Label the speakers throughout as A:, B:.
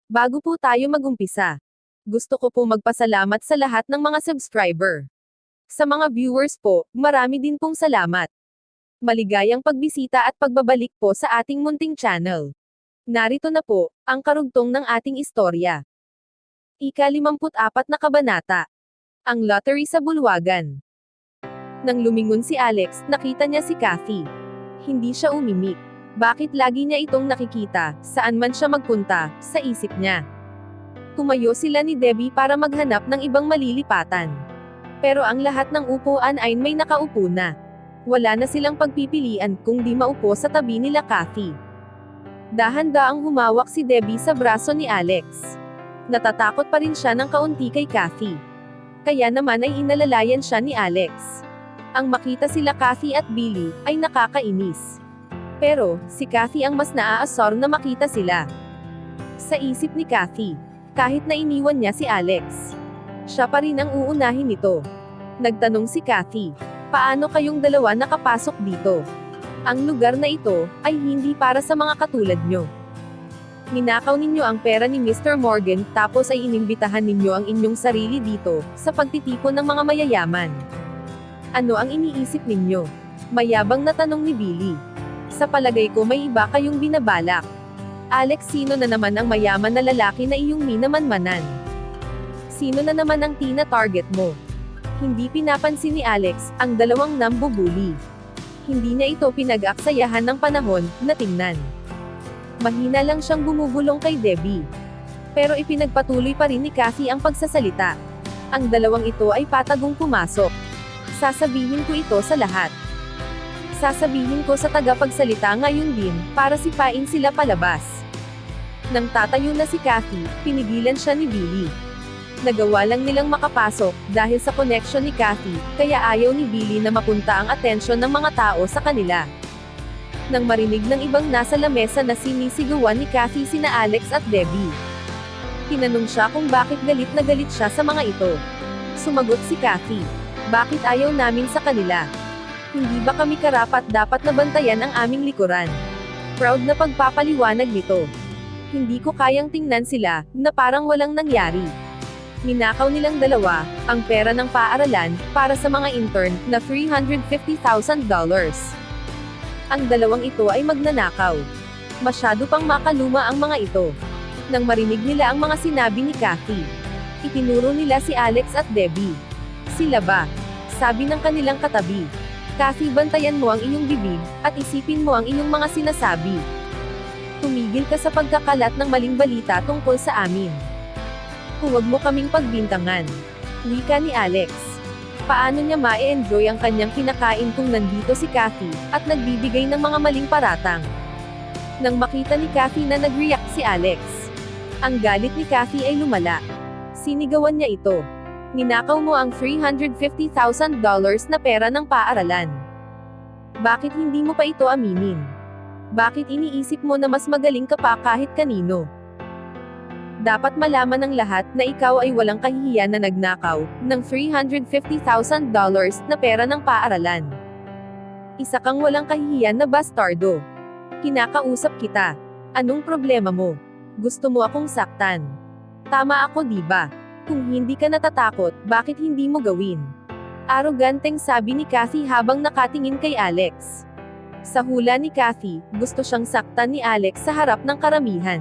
A: Bago po tayo magumpisa, gusto ko po magpasalamat sa lahat ng mga subscriber. Sa mga viewers po, marami din pong salamat. Maligayang pagbisita at pagbabalik po sa ating munting channel. Narito na po, ang karugtong ng ating istorya. Ika-54 na kabanata. Ang lottery sa bulwagan. Nang lumingon si Alex, nakita niya si Kathy. Hindi siya umimik. Bakit lagi niya itong nakikita, saan man siya magpunta, sa isip niya. Tumayo sila ni Debbie para maghanap ng ibang malilipatan. Pero ang lahat ng upuan ay may nakaupo na. Wala na silang pagpipilian kung di maupo sa tabi nila Kathy. Dahan-daang humawak si Debbie sa braso ni Alex. Natatakot pa rin siya ng kaunti kay Kathy. Kaya naman ay inalalayan siya ni Alex. Ang makita sila Kathy at Billy, ay nakakainis. Pero, si Kathy ang mas naaasar na makita sila. Sa isip ni Kathy, kahit na iniwan niya si Alex, siya pa rin ang uunahin nito. Nagtanong si Kathy, paano kayong dalawa nakapasok dito? Ang lugar na ito, ay hindi para sa mga katulad nyo. Ninakaw ninyo ang pera ni Mr. Morgan, tapos ay inimbitahan ninyo ang inyong sarili dito, sa pagtitipon ng mga mayayaman. Ano ang iniisip ninyo? Mayabang na tanong ni Billy. Sa palagay ko may iba kayong binabalak. Alex, sino na naman ang mayaman na lalaki na iyong minamanmanan? Sino na naman ang tina-target mo? Hindi pinapansin ni Alex, ang dalawang nambubuli. Hindi niya ito pinag-aksayahan ng panahon, na tingnan. Mahina lang siyang bumubulong kay Debbie. Pero ipinagpatuloy pa rin ni Kathy ang pagsasalita. Ang dalawang ito ay patagong pumasok. Sasabihin ko ito sa lahat. Sasabihin ko sa tagapagsalita ngayon din, para sipain sila palabas. Nang tatayo na si Kathy, pinigilan siya ni Billy. Nagawa lang nilang makapasok, dahil sa connection ni Kathy, kaya ayaw ni Billy na mapunta ang atensyon ng mga tao sa kanila. Nang marinig ng ibang nasa lamesa na sinisigawan ni Kathy sina Alex at Debbie. Tinanong siya kung bakit galit na galit siya sa mga ito. Sumagot si Kathy, bakit ayaw namin sa kanila? Hindi ba kami karapat dapat nabantayan ang aming likuran? Proud na pagpapaliwanag nito. Hindi ko kayang tingnan sila, na parang walang nangyari. Ninakaw nilang dalawa, ang pera ng paaralan, para sa mga intern, na $350,000. Ang dalawang ito ay magnanakaw. Masyado pang makaluma ang mga ito. Nang marinig nila ang mga sinabi ni Kathy, itinuro nila si Alex at Debbie. Sila ba? Sabi ng kanilang katabi. Kathy, bantayan mo ang iyong bibig, at isipin mo ang iyong mga sinasabi. Tumigil ka sa pagkakalat ng maling balita tungkol sa amin. Huwag mo kaming pagbintangan. Wika ni Alex. Paano niya ma-enjoy ang kanyang kinakain kung nandito si Kathy, at nagbibigay ng mga maling paratang? Nang makita ni Kathy na nag-react si Alex, ang galit ni Kathy ay lumala. Sinigawan niya ito. Ninakaw mo ang $350,000 na pera ng paaralan. Bakit hindi mo pa ito aminin? Bakit iniisip mo na mas magaling ka pa kahit kanino? Dapat malaman ng lahat na ikaw ay walang kahihiyan na nagnakaw ng $350,000 na pera ng paaralan. Isa kang walang kahihiyan na bastardo. Kinakausap kita. Anong problema mo? Gusto mo akong saktan? Tama ako, di ba? Kung hindi ka natatakot, bakit hindi mo gawin? Aroganteng sabi ni Kathy habang nakatingin kay Alex. Sa hula ni Kathy, gusto siyang saktan ni Alex sa harap ng karamihan.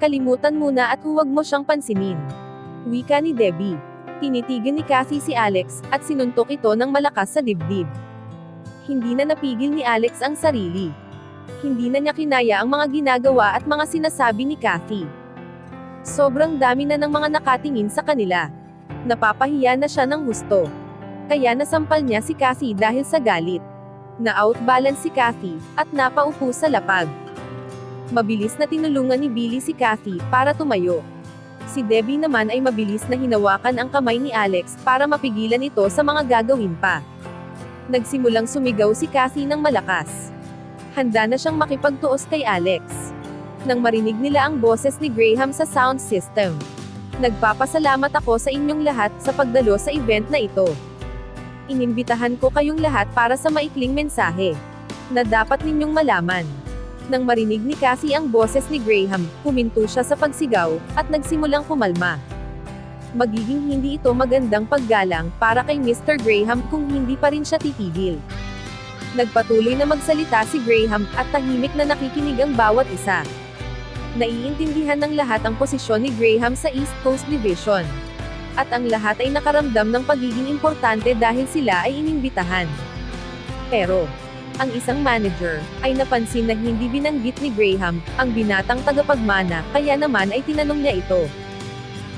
A: Kalimutan muna at huwag mo siyang pansinin. Wika ni Debbie. Tinitigan ni Kathy si Alex, at sinuntok ito ng malakas sa dibdib. Hindi na napigil ni Alex ang sarili. Hindi na niya kinaya ang mga ginagawa at mga sinasabi ni Kathy. Sobrang dami na ng mga nakatingin sa kanila. Napapahiya na siya ng husto. Kaya nasampal niya si Kathy dahil sa galit. Na-outbalance si Kathy, at napaupo sa lapag. Mabilis na tinulungan ni Billy si Kathy, para tumayo. Si Debbie naman ay mabilis na hinawakan ang kamay ni Alex, para mapigilan ito sa mga gagawin pa. Nagsimulang sumigaw si Kathy ng malakas. Handa na siyang makipagtuos kay Alex. Nang marinig nila ang boses ni Graham sa sound system. Nagpapasalamat ako sa inyong lahat sa pagdalo sa event na ito. Inimbitahan ko kayong lahat para sa maikling mensahe na dapat ninyong malaman. Nang marinig ni Cassie ang boses ni Graham, huminto siya sa pagsigaw, at nagsimulang kumalma. Magiging hindi ito magandang paggalang para kay Mr. Graham kung hindi pa rin siya titigil. Nagpatuloy na magsalita si Graham, at tahimik na nakikinig ang bawat isa. Naiintindihan ng lahat ang posisyon ni Graham sa East Coast Division. At ang lahat ay nakaramdam ng pagiging importante dahil sila ay inimbitahan. Pero, ang isang manager, ay napansin na hindi binanggit ni Graham, ang binatang tagapagmana, kaya naman ay tinanong niya ito.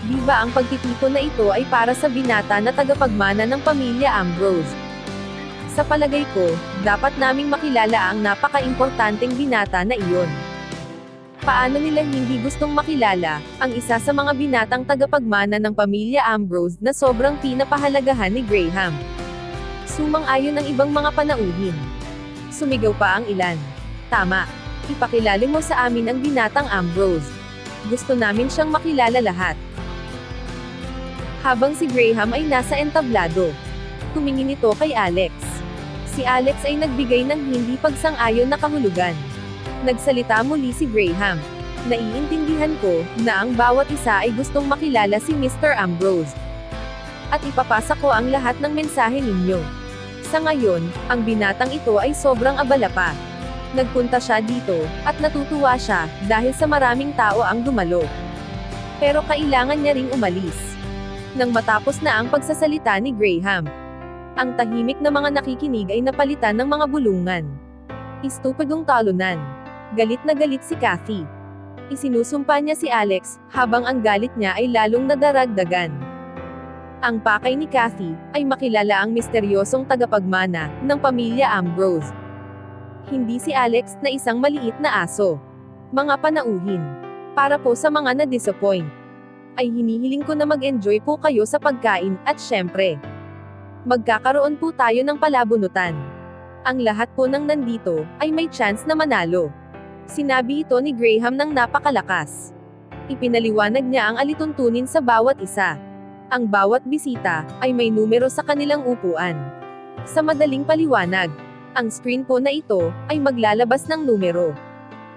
A: Di ba ang pagtitipon na ito ay para sa binata na tagapagmana ng pamilya Ambrose? Sa palagay ko, dapat naming makilala ang napaka-importanteng binata na iyon. Paano nila hindi gustong makilala, ang isa sa mga binatang tagapagmana ng pamilya Ambrose na sobrang pinapahalagahan ni Graham? Sumang-ayon ang ibang mga panauhin. Sumigaw pa ang ilan. Tama. Ipakilala mo sa amin ang binatang Ambrose. Gusto namin siyang makilala lahat. Habang si Graham ay nasa entablado, tumingin ito kay Alex. Si Alex ay nagbigay ng hindi pagsang-ayon na kahulugan. Nagsalita muli si Graham. Naiintindihan ko na ang bawat isa ay gustong makilala si Mr. Ambrose. At ipapasa ko ang lahat ng mensahe ninyo. Sa ngayon, ang binatang ito ay sobrang abala pa. Nagpunta siya dito, at natutuwa siya, dahil sa maraming tao ang dumalo. Pero kailangan niya ring umalis. Nang matapos na ang pagsasalita ni Graham, ang tahimik na mga nakikinig ay napalitan ng mga bulungan. Estupidong talunan. Galit na galit si Cassie. Isinusumpa niya si Alex, habang ang galit niya ay lalong nadaragdagan. Ang pakay ni Cassie, ay makilala ang misteryosong tagapagmana, ng pamilya Ambrose. Hindi si Alex, na isang maliit na aso. Mga panauhin. Para po sa mga na-disappoint, ay hinihiling ko na mag-enjoy po kayo sa pagkain, at syempre, magkakaroon po tayo ng palabunutan. Ang lahat po ng nandito, ay may chance na manalo. Sinabi ito ni Graham ng napakalakas. Ipinaliwanag niya ang alituntunin sa bawat isa. Ang bawat bisita, ay may numero sa kanilang upuan. Sa madaling paliwanag, ang screen po na ito, ay maglalabas ng numero.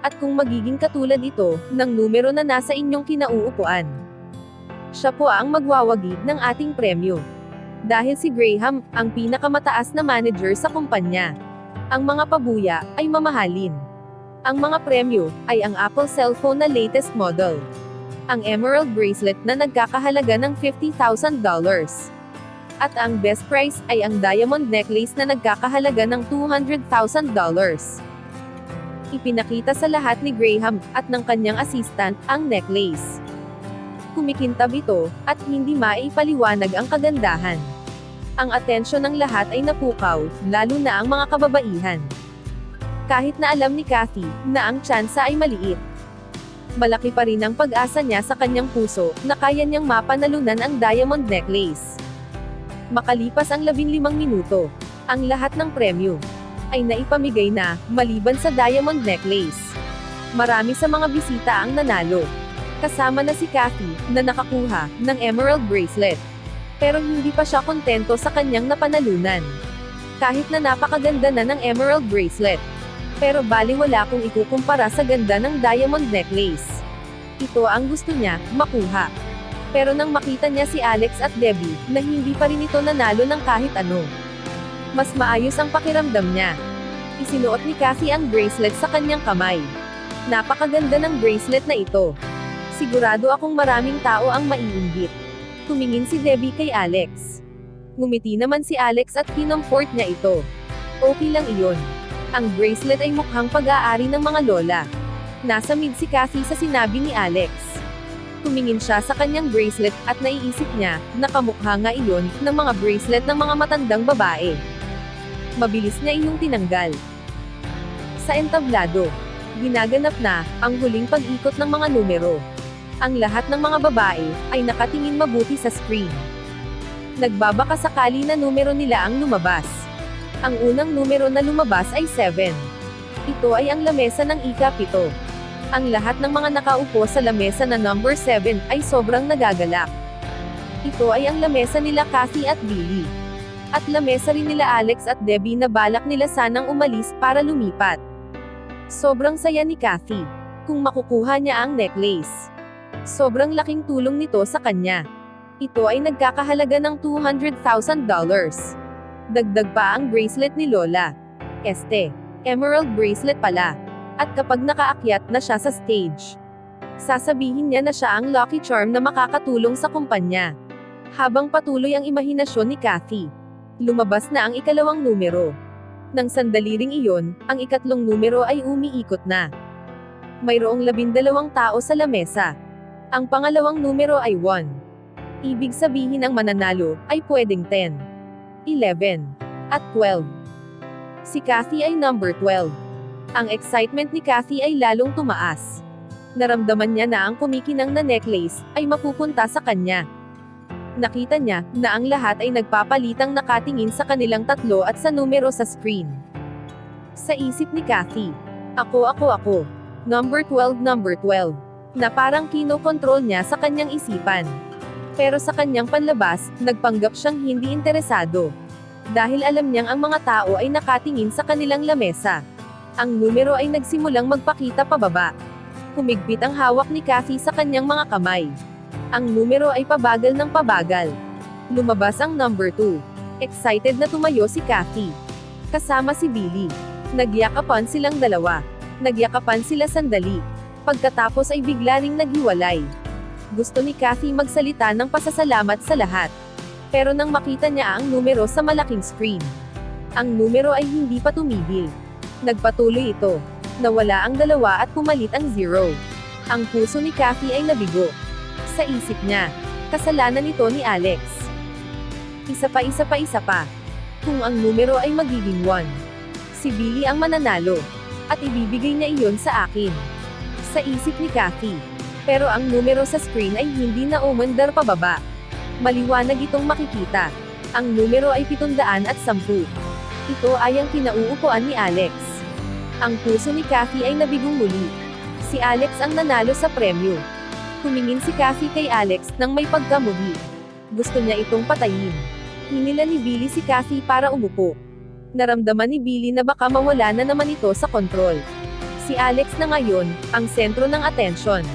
A: At kung magiging katulad ito, ng numero na nasa inyong kinauupuan, siya po ang magwawagi ng ating premyo. Dahil si Graham, ang pinakamataas na manager sa kumpanya. Ang mga pabuya, ay mamahalin. Ang mga premyo, ay ang Apple cellphone na latest model. Ang emerald bracelet na nagkakahalaga ng $50,000. At ang best price, ay ang diamond necklace na nagkakahalaga ng $200,000. Ipinakita sa lahat ni Graham, at ng kanyang assistant, ang necklace. Kumikintab ito, at hindi maipaliwanag ang kagandahan. Ang atensyon ng lahat ay napukaw, lalo na ang mga kababaihan. Kahit na alam ni Cassie, na ang tsansa ay maliit. Malaki pa rin ang pag-asa niya sa kanyang puso, na kaya niyang mapanalunan ang diamond necklace. Makalipas ang 15 minuto, ang lahat ng premyo, ay naipamigay na, maliban sa diamond necklace. Marami sa mga bisita ang nanalo. Kasama na si Cassie, na nakakuha, ng emerald bracelet. Pero hindi pa siya kontento sa kanyang napanalunan. Kahit na napakaganda na ng emerald bracelet. Pero baliwala kung ikukumpara sa ganda ng diamond necklace. Ito ang gusto niya, makuha. Pero nang makita niya si Alex at Debbie, na hindi pa rin ito nanalo ng kahit ano, mas maayos ang pakiramdam niya. Isinuot ni Cassie ang bracelet sa kanyang kamay. Napakaganda ng bracelet na ito. Sigurado akong maraming tao ang maiinggit. Tumingin si Debbie kay Alex. Ngumiti naman si Alex at kinomfort niya ito. Okay lang iyon. Ang bracelet ay mukhang pag-aari ng mga lola. Nasa mid si Cassie sa sinabi ni Alex. Tumingin siya sa kanyang bracelet, at naiisip niya, na kamukha nga iyon, ng mga bracelet ng mga matandang babae. Mabilis niya iyong tinanggal. Sa entablado, ginaganap na, ang huling pag-ikot ng mga numero. Ang lahat ng mga babae, ay nakatingin mabuti sa screen. Nagbabaka sakali na numero nila ang lumabas. Ang unang numero na lumabas ay 7. Ito ay ang lamesa ng ika-7. Ang lahat ng mga nakaupo sa lamesa na number 7, ay sobrang nagagalak. Ito ay ang lamesa nila Cassie at Billy. At lamesa rin nila Alex at Debbie na balak nila sanang umalis para lumipat. Sobrang saya ni Kathy kung makukuha niya ang necklace. Sobrang laking tulong nito sa kanya. Ito ay nagkakahalaga ng $200,000. Dagdag pa ang bracelet ni Lola. Emerald bracelet pala. At kapag nakaakyat na siya sa stage, sasabihin niya na siya ang lucky charm na makakatulong sa kumpanya. Habang patuloy ang imahinasyon ni Kathy, lumabas na ang ikalawang numero. Nang sandali ring iyon, ang ikatlong numero ay umiikot na. Mayroong 12 tao sa lamesa. Ang pangalawang numero ay 1. Ibig sabihin ang mananalo ay pwedeng 10, 11, at 12. Si Kathy ay number 12. Ang excitement ni Kathy ay lalong tumaas. Naramdaman niya na ang kumikinang na necklace ay mapupunta sa kanya. Nakita niya na ang lahat ay nagpapalitang nakatingin sa kanilang tatlo at sa numero sa screen. Sa isip ni Kathy, ako. Number 12, na parang kinokontrol niya sa kanyang isipan. Pero sa kanyang panlabas, nagpanggap siyang hindi interesado. Dahil alam niyang ang mga tao ay nakatingin sa kanilang lamesa. Ang numero ay nagsimulang magpakita pababa. Humigpit ang hawak ni Kathy sa kanyang mga kamay. Ang numero ay pabagal ng pabagal. Lumabas ang number 2. Excited na tumayo si Kathy. Kasama si Billy. Nagyakapan silang dalawa. Nagyakapan sila sandali. Pagkatapos ay bigla ring naghiwalay. Gusto ni Kathy magsalita ng pasasalamat sa lahat. Pero nang makita niya ang numero sa malaking screen, ang numero ay hindi pa tumigil. Nagpatuloy ito. Nawala ang 2 at pumalit ang 0. Ang puso ni Kathy ay nabigo. Sa isip niya, kasalanan ito ni Alex. Isa pa. Kung ang numero ay magiging 1, si Billy ang mananalo. At ibibigay niya iyon sa akin. Sa isip ni Kathy. Pero ang numero sa screen ay hindi na umandar pababa. Maliwanag itong makikita. Ang numero ay 710. Ito ay ang kinauupuan ni Alex. Ang puso ni Kathy ay nabigong muli. Si Alex ang nanalo sa premyo. Humingin si Kathy kay Alex nang may pagkamuhi. Gusto niya itong patayin. Hinila ni Billy si Kathy para umupo. Naramdaman ni Billy na baka mawala na naman ito sa kontrol. Si Alex na ngayon, ang sentro ng atensyon.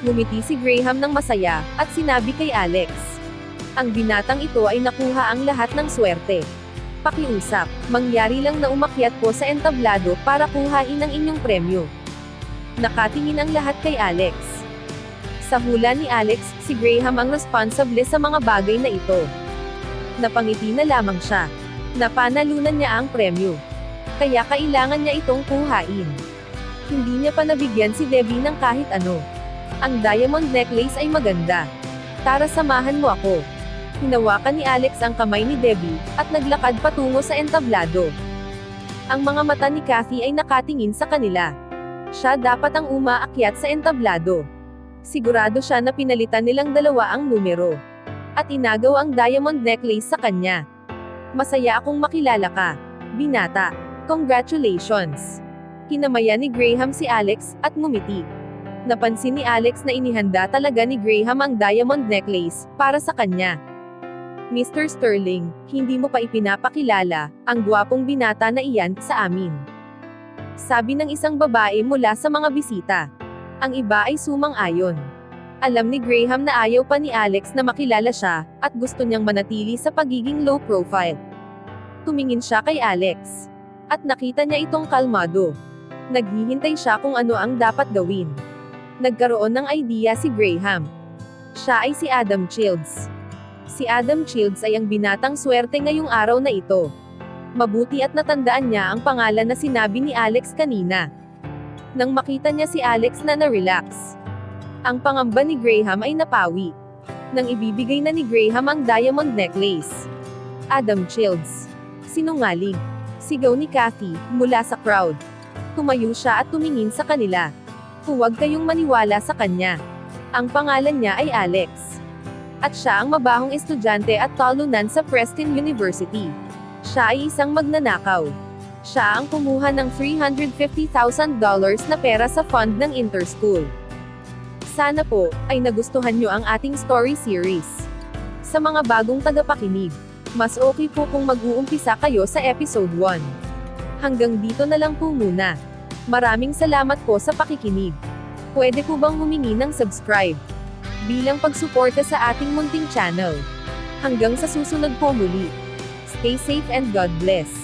A: Ngumiti si Graham ng masaya, at sinabi kay Alex. Ang binatang ito ay nakuha ang lahat ng swerte. Pakiusap, mangyari lang na umakyat po sa entablado para kuhain ang inyong premyo. Nakatingin ang lahat kay Alex. Sa hula ni Alex, si Graham ang responsable sa mga bagay na ito. Napangiti na lamang siya. Napanalunan niya ang premyo. Kaya kailangan niya itong kuhain. Hindi niya pa nabigyan si Debbie ng kahit ano. Ang diamond necklace ay maganda. Tara, samahan mo ako. Hinawakan ni Alex ang kamay ni Debbie, at naglakad patungo sa entablado. Ang mga mata ni Kathy ay nakatingin sa kanila. Siya dapat ang umaakyat sa entablado. Sigurado siya na pinalitan nilang 2 ang numero. At inagaw ang diamond necklace sa kanya. Masaya akong makilala ka, binata. Congratulations. Kinamayan ni Graham si Alex, at ngumiti. Napansin ni Alex na inihanda talaga ni Graham ang diamond necklace, para sa kanya. Mr. Sterling, hindi mo pa ipinapakilala, ang gwapong binata na iyan, sa amin. Sabi ng isang babae mula sa mga bisita. Ang iba ay sumang-ayon. Alam ni Graham na ayaw pa ni Alex na makilala siya, at gusto niyang manatili sa pagiging low profile. Tumingin siya kay Alex. At nakita niya itong kalmado. Naghihintay siya kung ano ang dapat gawin. Nagkaroon ng idea si Graham. Siya ay si Adam Childs. Si Adam Childs ay ang binatang swerte ngayong araw na ito. Mabuti at natandaan niya ang pangalan na sinabi ni Alex kanina. Nang makita niya si Alex na na-relax, ang pangamba ni Graham ay napawi. Nang ibibigay na ni Graham ang diamond necklace. Adam Childs. Sinungaling. Sigaw ni Kathy, mula sa crowd. Tumayo siya at tumingin sa kanila. Huwag kayong maniwala sa kanya. Ang pangalan niya ay Alex. At siya ang mabahong estudyante at talunan sa Preston University. Siya ay isang magnanakaw. Siya ang kumuha ng $350,000 na pera sa fund ng Interschool. Sana po, ay nagustuhan nyo ang ating story series. Sa mga bagong tagapakinig, mas okay po kung mag-uumpisa kayo sa episode 1. Hanggang dito na lang po muna. Maraming salamat po sa pakikinig. Pwede po bang humingi ng subscribe bilang pagsuporta sa ating munting channel? Hanggang sa susunod po muli. Stay safe and God bless.